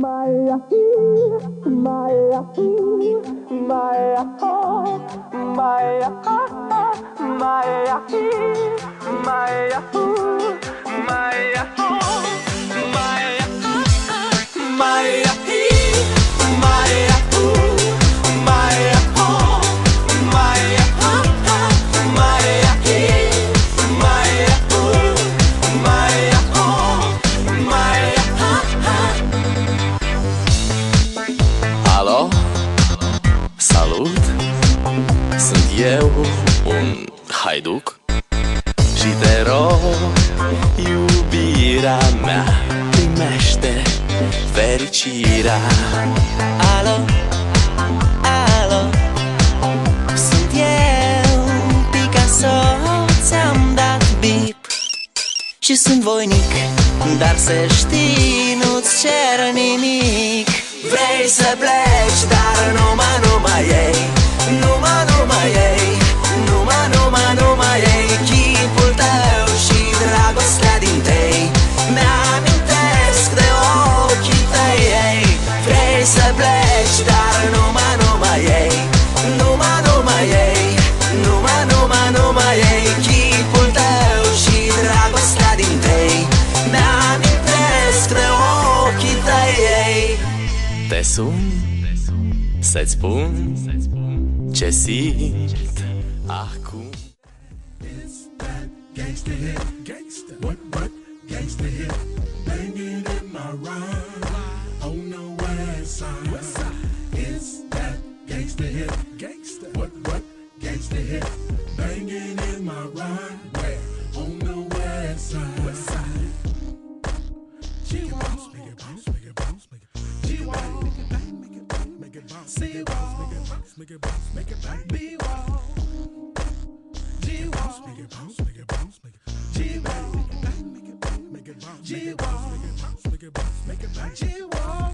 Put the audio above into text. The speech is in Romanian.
Maya, Maya, Maya, Maya, Maya, Maya, Maya, Maya, Alo, salut, sunt eu, un haiduc și te rog, iubirea mea, primește fericirea. Alo, alo, sunt eu, Picasso, ți-am dat bip și sunt voinic, dar să știi, nu-ți cer nimic. Vrei să pleci, dar numai ei, numai ei, numai ei, chipul tău și dragostea din tei mi-amintesc de ochii tăi, ei. Vrei să pleci, dar numai ei, numai ei, numai ei, chipul tău și dragostea din tei mi-amintesc de ochii tăi, ei. Te sun să-ți spun ce simt acum. It's that gangsta hit, gangsta. What gangsta hit? Banging in my ride on the west side. It's that gangsta hit, gangsta. What gangsta hit? Banging in my ride where on the west side. West side. G-Walk, make it bounce, make it bounce, make it. G-Walk, make it bang, make it bang, make it bounce. C-Walk, make it bounce, make it bounce, make it bang. B-Walk, G-Walk, make it bounce, make it bounce, make it. G-Walk, make it bang, make it bang, make it bounce. G-Walk, make it bounce, make it bounce, make it bang. G-Walk.